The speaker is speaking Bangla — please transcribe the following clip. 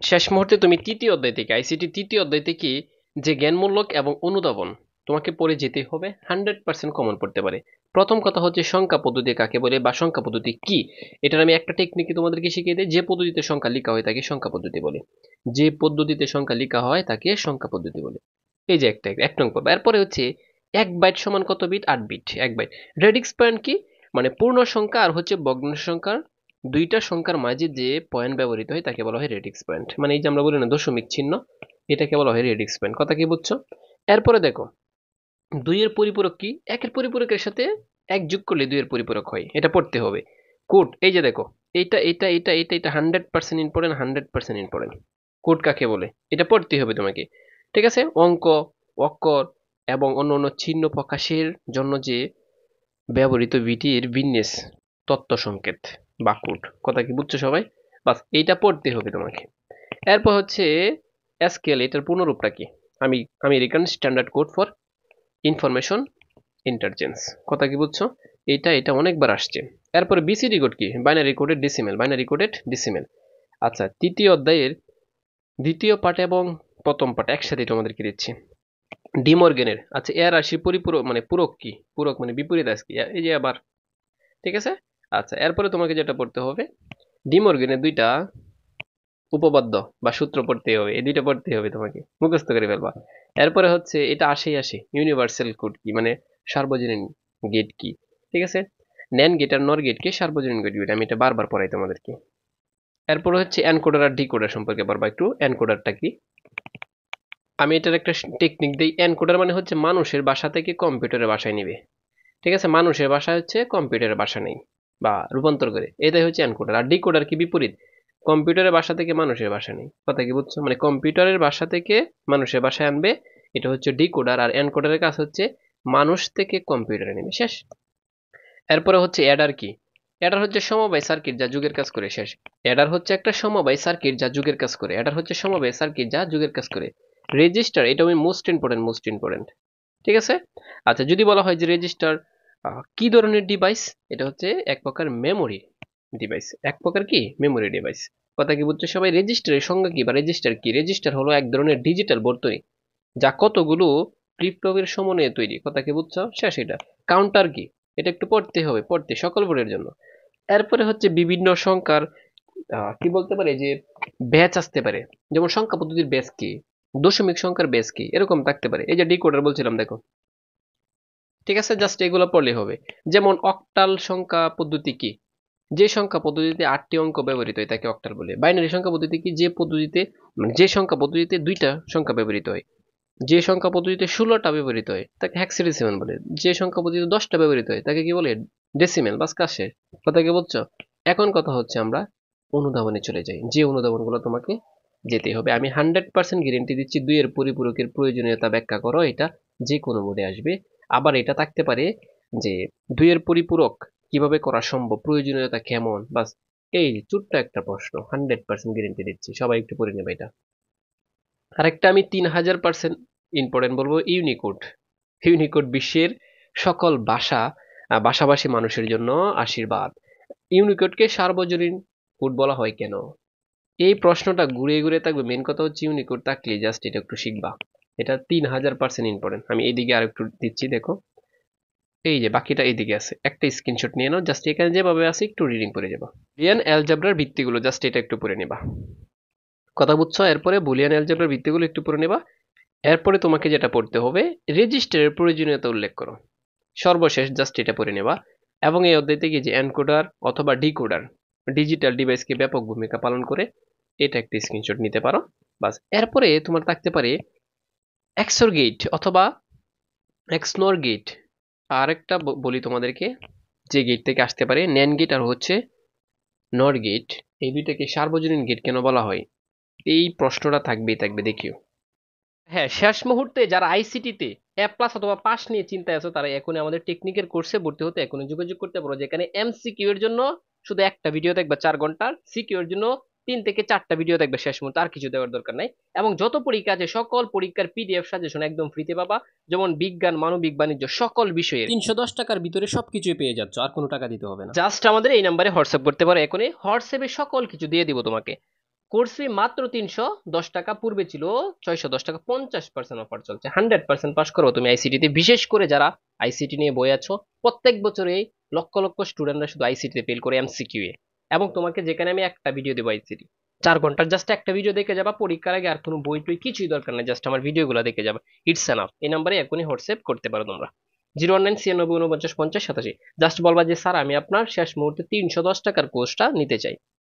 শেষ মুহূর্তে তুমি তৃতীয় অধ্যায় থেকে আইসিটি তৃতীয় অধ্যায় থেকে যে জ্ঞানমূলক এবং অনুধাবন তোমাকে পড়ে যেতে হবে, 100% কমন পড়তে পারে। প্রথম কথা হচ্ছে সংখ্যা পদ্ধতি কাকে বলে বা সংখ্যা পদ্ধতি কি। এটার আমি একটা টেকনিক তোমাদেরকে শিখিয়ে দিই। যে পদ্ধতিতে সংখ্যা লেখা হয় তাকে সংখ্যা পদ্ধতি বলে। যে পদ্ধতিতে সংখ্যা লেখা হয় তাকে সংখ্যা পদ্ধতি বলে। এই যে একটা এক নং পর্ব। এরপরে হচ্ছে 1 বাইট সমান কত bit? 8 bit. 1 byte. Radix point কি? মানে পূর্ণ সংখ্যা আর হচ্ছে ভগ্নাংশ সংখ্যার দুইটা সংখ্যার মাঝে যে পয়েন্ট ব্যবহৃত হয় তাকে বলা হয় রেডিক্স পয়েন্ট। মানে এই যে আমরা বলি না দশমিক চিহ্ন, এটাকে বলা হয় রেডিক্স পয়েন্ট। কথা কি বুঝছো? এরপরে দেখো, 2 এর পরিপূরক কি? 1-এর পরিপূরকের সাথে 1 যোগ করলে 2-এর পরিপূরক হয়, এটা পড়তে হবে। কোড এই যে দেখো, এটা 100% ইম্পর্টেন্ট, 100% ইম্পর্টেন্ট। কোড কাকে বলে এটা পড়তে হবে তোমাকে, ঠিক আছে? অঙ্ক, অক্ষর এবং অন্য চিহ্ন প্রকাশের জন্য যে ব্যবহৃত বিটির বিন্যাস, তথ্য সংকেত বা কোড। কথা কি বুঝছো সবাই? বাস এইটা পড়তে হবে তোমাকে। এরপর হচ্ছে এসকিউএল, এটার পুনরূপটা কি? American standard code for information interchange. কথা কি বুঝছো? এটা অনেকবার আসছে। এরপরে বিসিডি কোড কি? Binary coded decimal, binary coded decimal. আচ্ছা, তৃতীয় অধ্যায়ের দ্বিতীয় পাঠ এবং প্রথম পাঠ একসাথে তোমাদেরকে দিচ্ছি। ডিমর্গেনের, আচ্ছা এর রাশির পরিপূরক মানে পূরক কি? পূরক মানে বিপরীত আস কি? এই যে আবার, ঠিক আছে? আচ্ছা, এরপরে তোমাকে যেটা পড়তে হবে, ডিমর্গেনের দুইটা উপপাদ্য বা সূত্র পড়তে হবে। এই দুইটা পড়তে হবে, তোমাকে মুখস্থ করে ফেলবা। এরপরে হচ্ছে এটা আসে ইউনিভার্সাল কোড কি, মানে সার্বজনীন গেট কি, ঠিক আছে? ন্যান গেট আর নর গেট কে সার্বজনীন গেট, আমি এটা বারবার পড়াই তোমাদেরকে। এরপরে হচ্ছে এনকোডার আর ডিকোডার সম্পর্কে পারবা একটু। এনকোডারটা কি? আমি এটার একটা টেকনিক দিই। এনকোডার মানে হচ্ছে মানুষের ভাষা থেকে কম্পিউটারের ভাষায় নিবে, ঠিক আছে? মানুষের ভাষা হচ্ছে কম্পিউটারের ভাষা নেই বা রূপান্তর করে, এটাই হচ্ছে এনকোডার। আর ডিকোডার কি? বিপরীত। কম্পিউটারের ভাষা থেকে মানুষের ভাষা নেই। কথা কি বুঝছো? মানে কম্পিউটারের ভাষা থেকে মানুষের ভাষায় আনবে, এটা হচ্ছে ডিকোডার। আর এনকোডারের কাজ হচ্ছে মানুষ থেকে কম্পিউটারে নেবে। শেষ। এরপরে হচ্ছে অ্যাডার কি? অ্যাডার হচ্ছে সমবায় সার্কিট যা যুগের কাজ করে। শেষ। অ্যাডার হচ্ছে একটা সমবায় সার্কিট যা যুগের কাজ করে। অ্যাডার হচ্ছে সমবায় সার্কিট যা যুগের কাজ করে। রেজিস্টার, এটা আমি মোস্ট ইম্পর্টেন্ট, মোস্ট ইম্পর্টেন্ট, ঠিক আছে? আচ্ছা, যদি বলা হয় যে রেজিস্টার কি ধরনের ডিভাইস? এটা হচ্ছে এক প্রকার মেমোরি ডিভাইস। এক প্রকার কি? Memory device. কথা কি বুঝছো সবাই? রেজিস্টারের সংজ্ঞা কি বা রেজিস্টার কি? রেজিস্টার হলো এক ধরনের ডিজিটাল বর্তনী যা কতগুলো ফ্লিপ-ফ্লপের সমন্বয়ে তৈরি। কথা কি বুঝছো? শেষ। এটা কাউন্টার কি? এটা একটু পড়তে হবে, পড়তে সকল বোর্ডের জন্য। এরপরে হচ্ছে বিভিন্ন সংখ্যার কি বলতে পারে যে ব্যাচ আসতে পারে। যেমন সংখ্যা পদ্ধতির ব্যাচ কি, দশমিক সংখ্যার ব্যাচ কি, এরকম থাকতে পারে। এই যে ডিকোডার বলছিলাম দেখো, ঠিক আছে? জাস্ট এগুলো পড়লে হবে। যেমন অক্টাল সংখ্যা পদ্ধতি কি? যে সংখ্যা পদ্ধতিতে 8টি অঙ্ক ব্যবহৃত হয় তাকে অক্টাল বলে। বাইনারি সংখ্যা পদ্ধতি কি? যে পদ্ধতিতে মানে যে সংখ্যা পদ্ধতিতে দুইটা সংখ্যা ব্যবহৃত হয়। যে সংখ্যা পদ্ধতিতে 16টা ব্যবহৃত হয় তাকে হেক্সাডেসিমাল বলে। যে সংখ্যা পদ্ধতিতে 10টা ব্যবহৃত হয় তাকে কি বলে? ডেসিমেল। বাস কাজ শেষ। কথা কি বুঝছো? এখন কথা হচ্ছে আমরা অনুধাবনে চলে যাই। যে অনুধাবনগুলো তোমাকে যেতে হবে, আমি 100% গ্যারেন্টি দিচ্ছি। 2-এর পরিপূরকের প্রয়োজনীয়তা ব্যাখ্যা করো, এটা যে কোনো বোর্ডে আসবে। আবার এটা থাকতে পারে যে 2-এর পরিপূরক কিভাবে করা সম্ভব, প্রয়োজনীয়তা কেমন। বাস এই ছোট্ট একটা প্রশ্ন, 100% গ্যারেন্টি দিচ্ছি। সবাই একটু পড়ে নেবে এটা। আরেকটা আমি 3000% ইম্পর্টেন্ট বলবো, ইউনিকোড। ইউনিকোড বিশ্বের সকল ভাষাভাষী মানুষের জন্য আশীর্বাদ। ইউনিকোডকে সার্বজনীন কোড বলা হয় কেন? এই প্রশ্নটা ঘুরে ঘুরে থাকবে। মেন কথা হচ্ছে ইউনিকোড থাকলে জাস্ট এটা একটু শিখবা। এটা 3000% ইম্পর্টেন্ট। আমি এইদিকে আর একটু দিচ্ছি দেখো। এই যে বাকিটা এইদিকে আছে, একটা স্ক্রিনশট নিয়ে নাও। জাস্ট এখানে যেভাবে আছে একটু রিডিং করে যাবা। বুলিয়ান অ্যালজেব্রার ভিত্তিগুলো, জাস্ট এটা একটু পড়ে নেবা। কথা বুঝছো? এরপরে বুলিয়ান অ্যালজেব্রার ভিত্তিগুলো একটু পড়ে নেবা। এরপরে তোমাকে যেটা পড়তে হবে, রেজিস্টারের প্রয়োজনীয়তা উল্লেখ করো। সর্বশেষ জাস্ট এটা পড়ে নেবা। এবং এই অধ্যায় থেকে যে এনকোডার অথবা ডিকোডার ডিজিটাল ডিভাইসকে ব্যাপক ভূমিকা পালন করে, এটা একটা স্ক্রিনশট নিতে পারো। বাস। এরপরে তোমার থাকতে পারে এক্সর গেট অথবা এক্সনর গেট। আর একটা বলি তোমাদেরকে, যে গেট থেকে আসতে পারে ন্যান গেট আর হচ্ছে নর গেট। এই দুইটাকে সার্বজনীন গেট কেন বলা হয়? এই প্রশ্নটা থাকবেই থাকবে, দেখিও। হ্যাঁ, শেষ মুহূর্তে যারা আইসিটিতে A+ অথবা পাস নিয়ে চিন্তায় আছো তারা এখনই আমাদের টেকনিকের কোর্সে ভর্তি হতে এখনই যোগাযোগ করতে পারো, যেখানে এমসিকিউ এর জন্য শুধু একটা ভিডিও দেখবে 4 ঘন্টার, সিকিউ এর জন্য 3 থেকে 4টা ভিডিও দেখবে শেষ মুহূর্তে, আর কিছু দেওয়ার দরকার নাই। এবং যত পরীক্ষা আছে সকল পরীক্ষার পিডিএফ সাজেশন একদম ফ্রিতে পাবা। যেমন বিজ্ঞান, মানবিক, বাণিজ্য সকল বিষয়ের 310 টাকার ভিতরে সবকিছুই পেয়ে যাচ্ছ, আর কোনো টাকা দিতে হবে না। জাস্ট আমাদের এই নাম্বারে হোয়াটসঅ্যাপ করতে পারো। এখনই হোয়াটসঅ্যাপে সকল কিছু দিয়ে দিব তোমাকে। কোর্স ফি মাত্র 310 টাকা, পূর্বে ছিল 610 টাকা, 50% অফার চলছে। 100% পাস করো তুমি আইসিটি তে। বিশেষ করে যারা আইসিটি নিয়ে বই আছো, প্রত্যেক বছরে লক্ষ লক্ষ স্টুডেন্টরা শুধু আইসিটি তে ফেল করে এমসিকিউ এ। এবং তোমাকে যেখানে আমি একটা ভিডিও দেবো আইসিটি 4 ঘন্টার, জাস্ট একটা ভিডিও দেখে যাবা পরীক্ষার আগে, আর কোনো বই টই কিছুই দরকার নেই, জাস্ট আমার ভিডিওগুলো দেখে যাবা, ইটস এনাফ। এই নাম্বারে এখনই হোয়াটসঅ্যাপ করতে পারো তোমরা, 01996 49 50 87। জাস্ট বলবা যে স্যার আমি আপনার শেষ মুহূর্তে 310 টাকার কোর্সটা নিতে চাই।